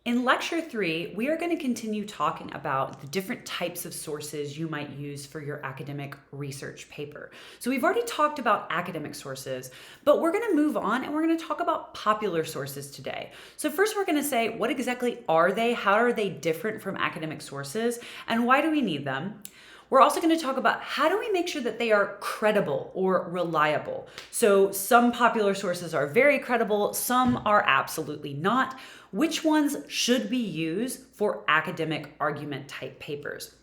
In lecture 3, we are going to continue talking about the different types of sources you might use for your academic research paper. So we've already talked about academic sources, but we're going to move on and we're going to talk about popular sources today. So first we're going to say, what exactly are they? How are they different from academic sources? And why do we need them? We're also going to talk about how do we make sure that they are credible or reliable. So some popular sources are very credible, some are absolutely not. Which ones should we use for academic argument type papers?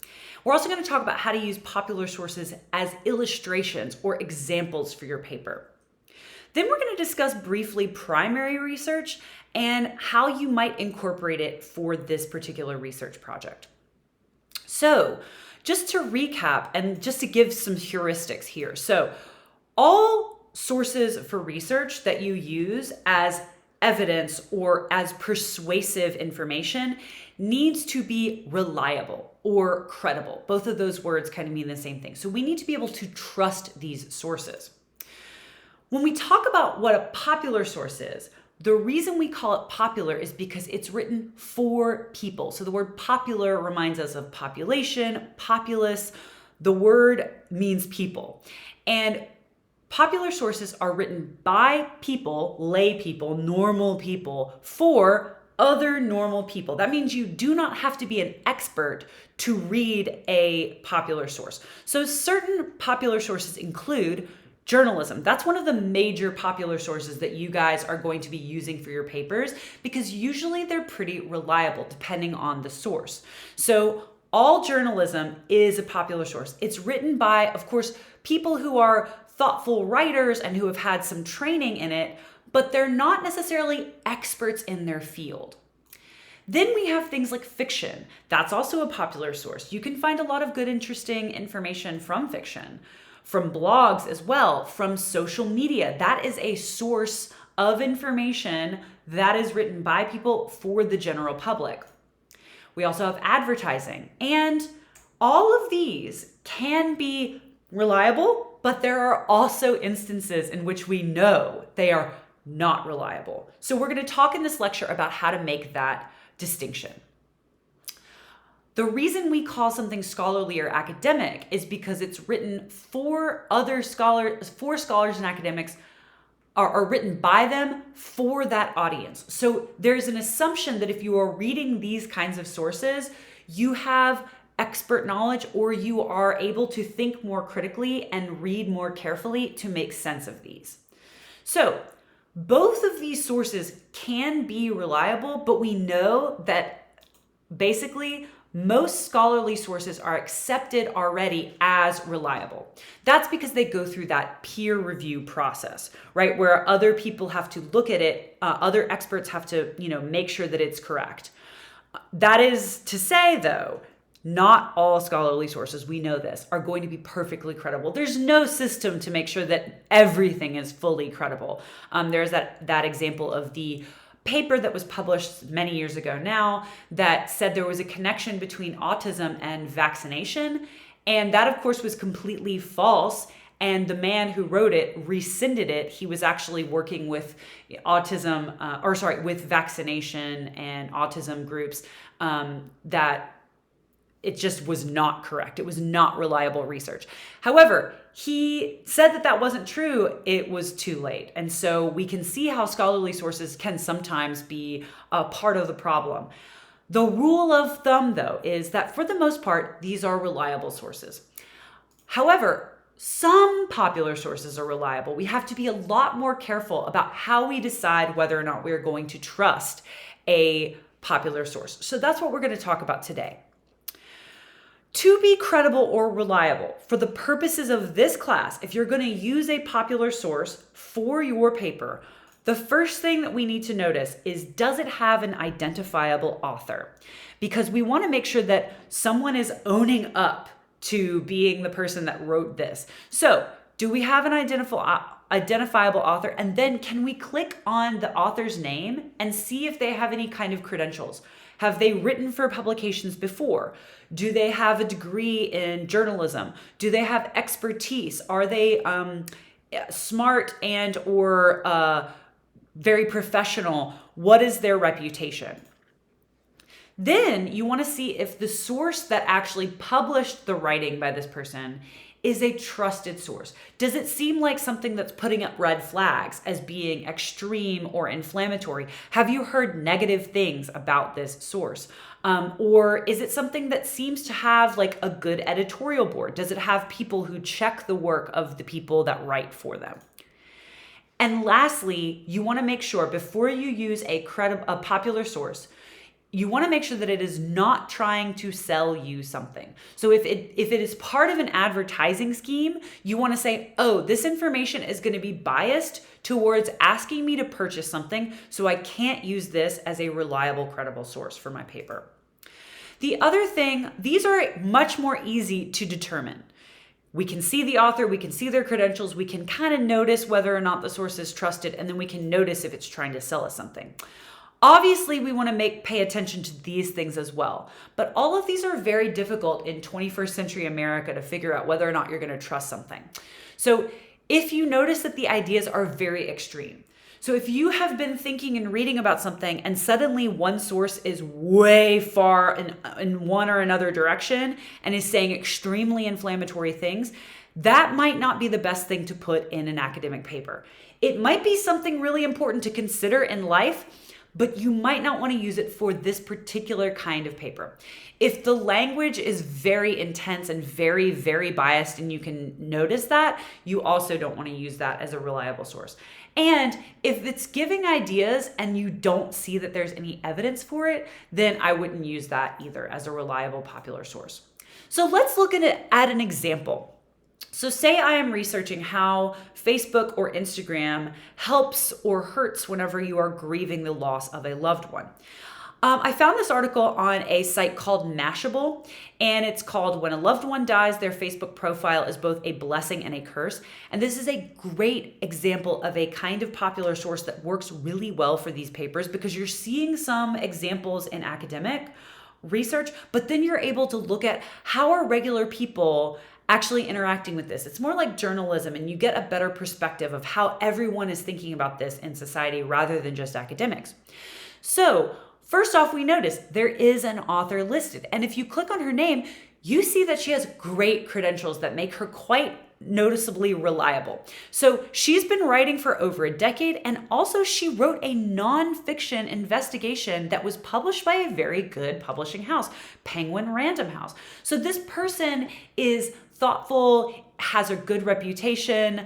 We're also going to talk about how to use popular sources as illustrations or examples for your paper. Then we're going to discuss briefly primary research and how you might incorporate it for this particular research project. So, just to recap and just to give some heuristics here. So, all sources for research that you use as evidence or as persuasive information needs to be reliable or credible. Both of those words kind of mean the same thing. So we need to be able to trust these sources. When we talk about what a popular source is, the reason we call it popular is because it's written for people. So the word popular reminds us of population, populace. The word means people. And popular sources are written by people, lay people, normal people, for other normal people. That means you do not have to be an expert to read a popular source. So certain popular sources include journalism. That's one of the major popular sources that you guys are going to be using for your papers because usually they're pretty reliable depending on the source. So all journalism is a popular source. It's written by, of course, people who are thoughtful writers and who have had some training in it, but they're not necessarily experts in their field. Then we have things like fiction. That's also a popular source. You can find a lot of good, interesting information from fiction, from blogs as well, from social media. That is a source of information that is written by people for the general public. We also have advertising, and all of these can be reliable, but there are also instances in which we know they are not reliable. So we're going to talk in this lecture about how to make that distinction. The reason we call something scholarly or academic is because it's written for other scholars, for scholars and academics, are written by them for that audience. So there's an assumption that if you are reading these kinds of sources, you have expert knowledge or you are able to think more critically and read more carefully to make sense of these. So both of these sources can be reliable, but we know that basically most scholarly sources are accepted already as reliable. That's because they go through that peer review process, right? Where other people have to look at it, other experts have to, make sure that it's correct. That is to say, though, not all scholarly sources, we know this, are going to be perfectly credible. There's no system to make sure that everything is fully credible. There's that example of the paper that was published many years ago now that said there was a connection between autism and vaccination. And that, of course, was completely false. And the man who wrote it rescinded it. He was actually working with with vaccination and autism groups that it just was not correct. It was not reliable research. However, he said that wasn't true. It was too late. And so we can see how scholarly sources can sometimes be a part of the problem. The rule of thumb, though, is that for the most part, these are reliable sources. However, some popular sources are reliable. We have to be a lot more careful about how we decide whether or not we're going to trust a popular source. So that's what we're going to talk about today. To be credible or reliable, for the purposes of this class, if you're going to use a popular source for your paper, the first thing that we need to notice is, does it have an identifiable author? Because we want to make sure that someone is owning up to being the person that wrote this. So, do we have an identifiable author? And then can we click on the author's name and see if they have any kind of credentials? Have they written for publications before? Do they have a degree in journalism? Do they have expertise? Are they smart and or very professional? What is their reputation? Then you want to see if the source that actually published the writing by this person is a trusted source. Does it seem like something that's putting up red flags as being extreme or inflammatory? Have you heard negative things about this source? Or is it something that seems to have like a good editorial board? Does it have people who check the work of the people that write for them? And lastly, you want to make sure before you use a popular source, you want to make sure that it is not trying to sell you something. So if it is part of an advertising scheme, you want to say, oh, this information is going to be biased towards asking me to purchase something, so I can't use this as a reliable, credible source for my paper. The other thing, these are much more easy to determine. We can see the author, we can see their credentials, we can kind of notice whether or not the source is trusted, and then we can notice if it's trying to sell us something. Obviously, we want to pay attention to these things as well, but all of these are very difficult in 21st century America to figure out whether or not you're going to trust something. So if you notice that the ideas are very extreme, so if you have been thinking and reading about something and suddenly one source is way far in one or another direction and is saying extremely inflammatory things, that might not be the best thing to put in an academic paper. It might be something really important to consider in life, but you might not want to use it for this particular kind of paper. If the language is very intense and very, very biased, and you can notice that, you also don't want to use that as a reliable source. And if it's giving ideas and you don't see that there's any evidence for it, then I wouldn't use that either as a reliable popular source. So let's look at an example. So say I am researching how Facebook or Instagram helps or hurts whenever you are grieving the loss of a loved one. I found this article on a site called Mashable, and it's called When a Loved One Dies, Their Facebook Profile is Both a Blessing and a Curse. And this is a great example of a kind of popular source that works really well for these papers because you're seeing some examples in academic research, but then you're able to look at how are regular people actually interacting with this. It's more like journalism, and you get a better perspective of how everyone is thinking about this in society rather than just academics. So first off, we notice there is an author listed. And if you click on her name, you see that she has great credentials that make her quite noticeably reliable. So she's been writing for over a decade, and also she wrote a nonfiction investigation that was published by a very good publishing house, Penguin Random House. So this person is thoughtful, has a good reputation.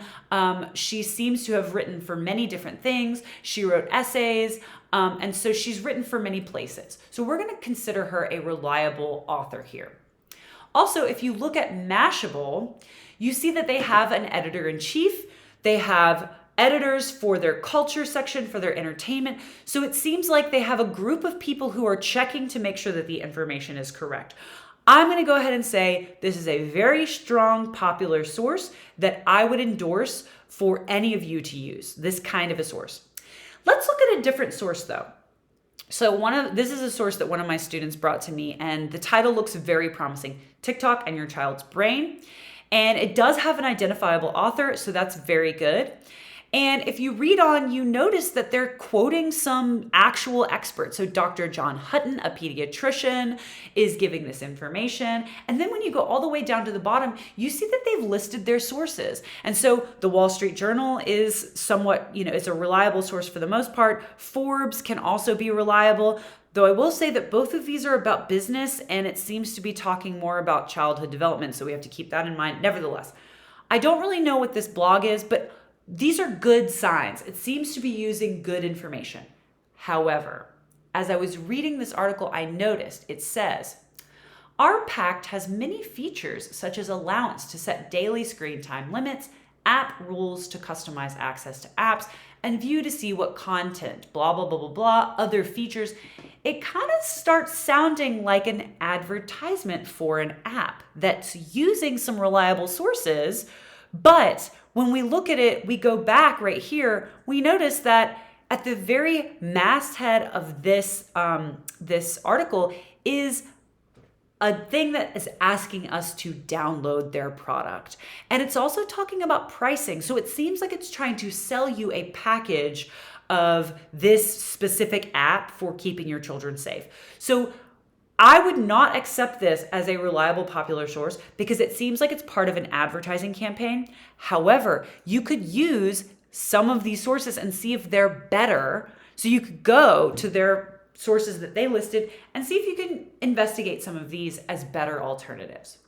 She seems to have written for many different things. She wrote essays, and so she's written for many places. So we're going to consider her a reliable author here. Also, if you look at Mashable, you see that they have an editor-in-chief. They have editors for their culture section, for their entertainment. So it seems like they have a group of people who are checking to make sure that the information is correct. I'm going to go ahead and say this is a very strong popular source that I would endorse for any of you to use, this kind of a source. Let's look at a different source though. So this is a source that one of my students brought to me, and the title looks very promising, TikTok and Your Child's Brain. And it does have an identifiable author, so that's very good. And if you read on, you notice that they're quoting some actual experts. So Dr. John Hutton, a pediatrician, is giving this information. And then when you go all the way down to the bottom, you see that they've listed their sources. And so the Wall Street Journal is somewhat, it's a reliable source for the most part. Forbes can also be reliable. Though I will say that both of these are about business, and it seems to be talking more about childhood development. So we have to keep that in mind. Nevertheless, I don't really know what this blog is, but these are good signs. It seems to be using good information. However, as I was reading this article, I noticed it says, our pact has many features such as allowance to set daily screen time limits, app rules to customize access to apps, and view to see what content, blah, blah, blah, blah, blah, other features. It kind of starts sounding like an advertisement for an app that's using some reliable sources, but when we look at it, we go back right here, we notice that at the very masthead of this article is a thing that is asking us to download their product. And it's also talking about pricing. So it seems like it's trying to sell you a package of this specific app for keeping your children safe. So I would not accept this as a reliable popular source because it seems like it's part of an advertising campaign. However, you could use some of these sources and see if they're better. So you could go to their sources that they listed and see if you can investigate some of these as better alternatives.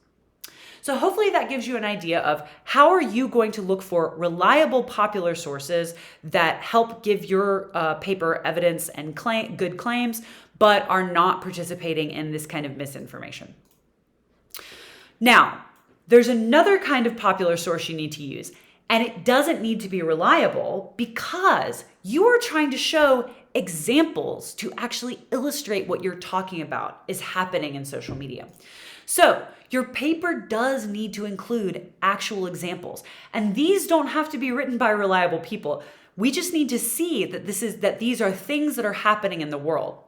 So hopefully that gives you an idea of how are you going to look for reliable popular sources that help give your paper evidence and good claims, but are not participating in this kind of misinformation. Now, there's another kind of popular source you need to use, and it doesn't need to be reliable because you are trying to show examples to actually illustrate what you're talking about is happening in social media. So your paper does need to include actual examples, and these don't have to be written by reliable people. We just need to see that these are things that are happening in the world.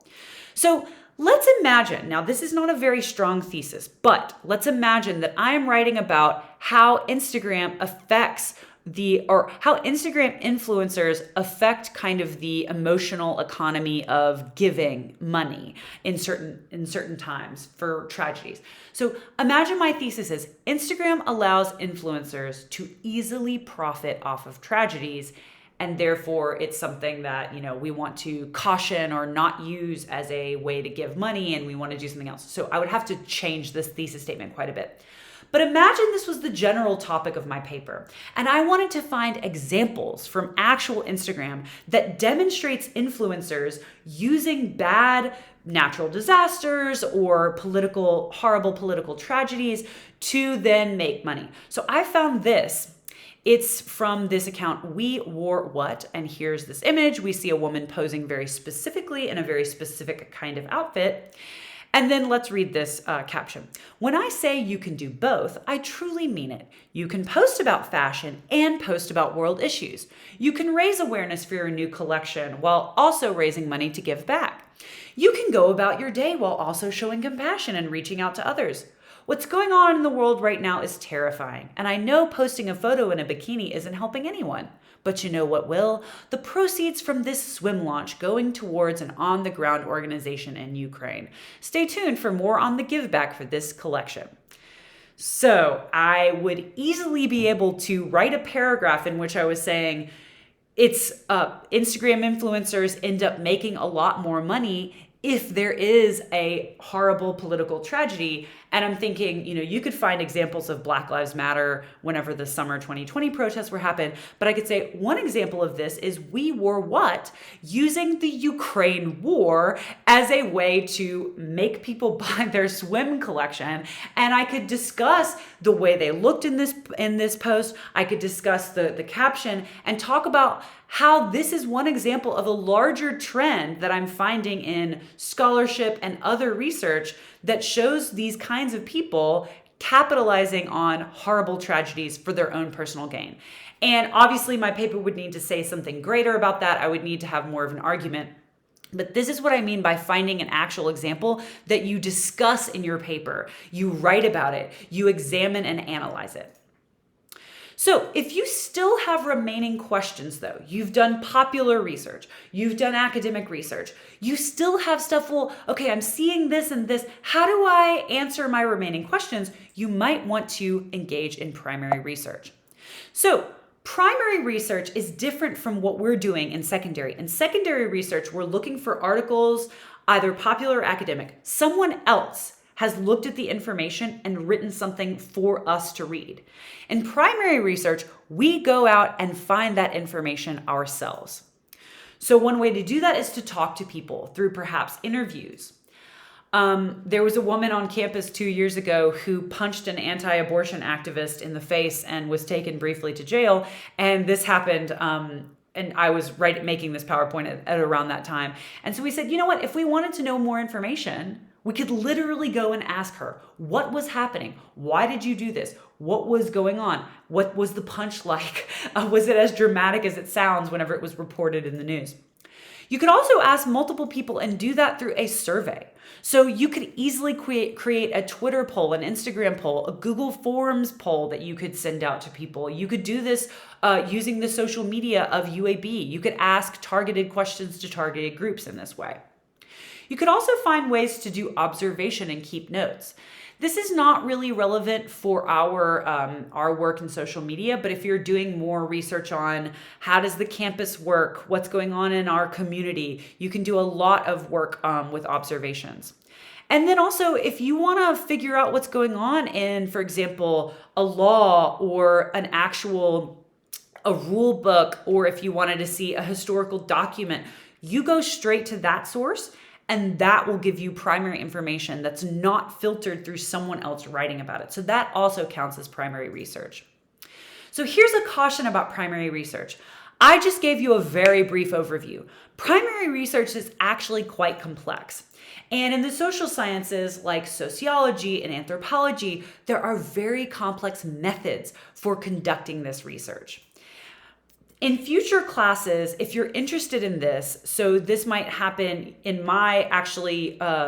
So let's imagine, now this is not a very strong thesis, but let's imagine that I am writing about how Instagram how Instagram influencers affect kind of the emotional economy of giving money in certain times for tragedies. So imagine my thesis is Instagram allows influencers to easily profit off of tragedies, and therefore it's something that, we want to caution or not use as a way to give money, and we want to do something else. So I would have to change this thesis statement quite a bit. But imagine this was the general topic of my paper, and I wanted to find examples from actual Instagram that demonstrates influencers using bad natural disasters or horrible political tragedies to then make money. So I found this. It's from this account, We Wore What, and here's this image. We see a woman posing very specifically in a very specific kind of outfit. And then let's read this caption. When I say you can do both, I truly mean it. You can post about fashion and post about world issues. You can raise awareness for your new collection while also raising money to give back. You can go about your day while also showing compassion and reaching out to others. What's going on in the world right now is terrifying, and I know posting a photo in a bikini isn't helping anyone. But you know what will? The proceeds from this swim launch going towards an on-the-ground organization in Ukraine. Stay tuned for more on the give back for this collection. So I would easily be able to write a paragraph in which I was saying it's Instagram influencers end up making a lot more money if there is a horrible political tragedy. And I'm thinking, you could find examples of Black Lives Matter whenever the summer 2020 protests were happening. But I could say one example of this is We Wore What, using the Ukraine war as a way to make people buy their swim collection. And I could discuss the way they looked in this post. I could discuss the caption and talk about how this is one example of a larger trend that I'm finding in scholarship and other research that shows these kinds of people capitalizing on horrible tragedies for their own personal gain. And obviously my paper would need to say something greater about that. I would need to have more of an argument. But this is what I mean by finding an actual example that you discuss in your paper. You write about it, you examine and analyze it. So if you still have remaining questions though, you've done popular research, you've done academic research, you still have stuff, okay, I'm seeing this and this, how do I answer my remaining questions? You might want to engage in primary research. So primary research is different from what we're doing in secondary. In secondary research, we're looking for articles, either popular or academic. Someone else has looked at the information and written something for us to read. In primary research, we go out and find that information ourselves. So one way to do that is to talk to people through perhaps interviews. There was a woman on campus 2 years ago who punched an anti-abortion activist in the face and was taken briefly to jail. And this happened, and I was making this PowerPoint at around that time. And so we said, you know what, if we wanted to know more information, we could literally go and ask her, what was happening? Why did you do this? What was going on? What was the punch like? Was it as dramatic as it sounds whenever it was reported in the news? You could also ask multiple people and do that through a survey. So you could easily create a Twitter poll, an Instagram poll, a Google Forms poll that you could send out to people. You could do this using the social media of UAB. You could ask targeted questions to targeted groups in this way. You could also find ways to do observation and keep notes. This is not really relevant for our work in social media, but if you're doing more research on how does the campus work, what's going on in our community, you can do a lot of work with observations. And then also, if you want to figure out what's going on in, for example, a law or a rule book, or if you wanted to see a historical document, you go straight to that source, and that will give you primary information that's not filtered through someone else writing about it. So that also counts as primary research. So here's a caution about primary research. I just gave you a very brief overview. Primary research is actually quite complex. And in the social sciences like sociology and anthropology, there are very complex methods for conducting this research. In future classes, if you're interested in this, so this might happen in my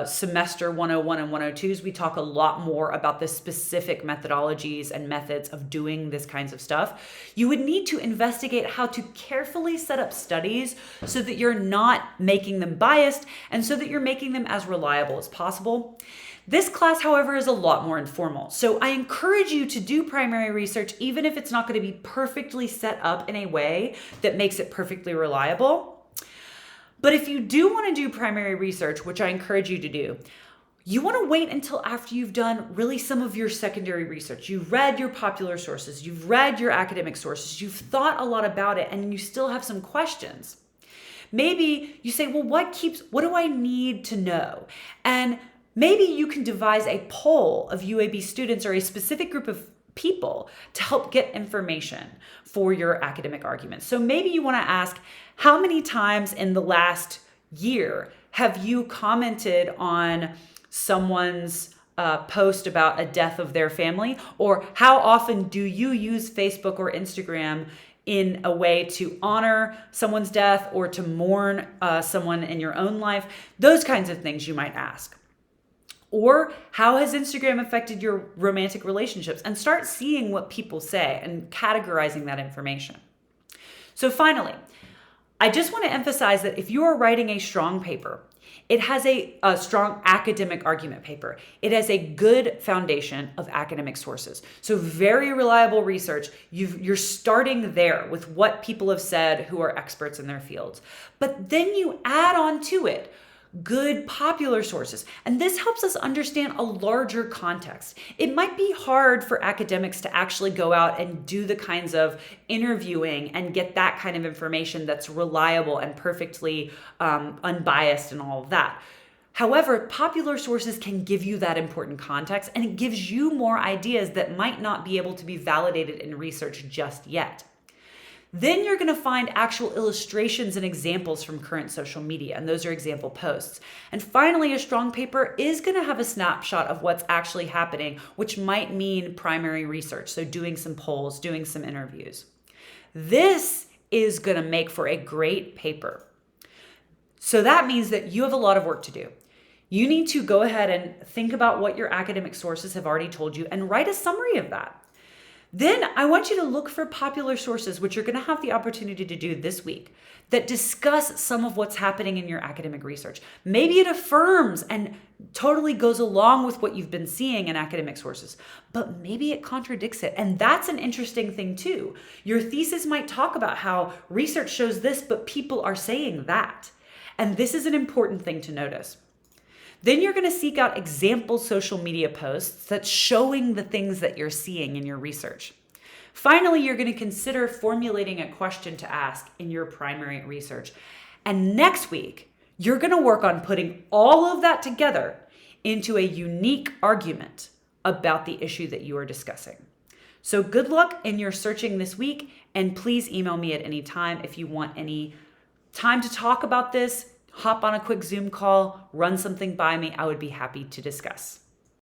semester 101 and 102s, we talk a lot more about the specific methodologies and methods of doing this kinds of stuff. You would need to investigate how to carefully set up studies so that you're not making them biased and so that you're making them as reliable as possible. This class, however, is a lot more informal. So I encourage you to do primary research, even if it's not going to be perfectly set up in a way that makes it perfectly reliable. But if you do want to do primary research, which I encourage you to do, you want to wait until after you've done really some of your secondary research. You've read your popular sources, you've read your academic sources, you've thought a lot about it, and you still have some questions. Maybe you say, well, what do I need to know? And maybe you can devise a poll of UAB students or a specific group of people to help get information for your academic arguments. So maybe you want to ask, how many times in the last year have you commented on someone's post about a death of their family? Or how often do you use Facebook or Instagram in a way to honor someone's death or to mourn someone in your own life? Those kinds of things you might ask. Or how has Instagram affected your romantic relationships? And start seeing what people say and categorizing that information. So finally, I just want to emphasize that if you are writing a strong paper, it has a strong academic argument paper. It has a good foundation of academic sources. So very reliable research. You're starting there with what people have said who are experts in their fields. But then you add on to it good popular sources. And this helps us understand a larger context. It might be hard for academics to actually go out and do the kinds of interviewing and get that kind of information that's reliable and perfectly unbiased and all of that. However, popular sources can give you that important context, and it gives you more ideas that might not be able to be validated in research just yet. Then you're going to find actual illustrations and examples from current social media, and those are example posts. And finally, a strong paper is going to have a snapshot of what's actually happening, which might mean primary research, so doing some polls, doing some interviews. This is going to make for a great paper. So that means that you have a lot of work to do. You need to go ahead and think about what your academic sources have already told you and write a summary of that. Then I want you to look for popular sources, which you're going to have the opportunity to do this week, that discuss some of what's happening in your academic research. Maybe it affirms and totally goes along with what you've been seeing in academic sources, but maybe it contradicts it. And that's an interesting thing too. Your thesis might talk about how research shows this, but people are saying that. And this is an important thing to notice. Then you're going to seek out example social media posts that's showing the things that you're seeing in your research. Finally, you're going to consider formulating a question to ask in your primary research. And next week, you're going to work on putting all of that together into a unique argument about the issue that you are discussing. So good luck in your searching this week, and please email me at any time if you want any time to talk about this. Hop on a quick Zoom call, run something by me. I would be happy to discuss.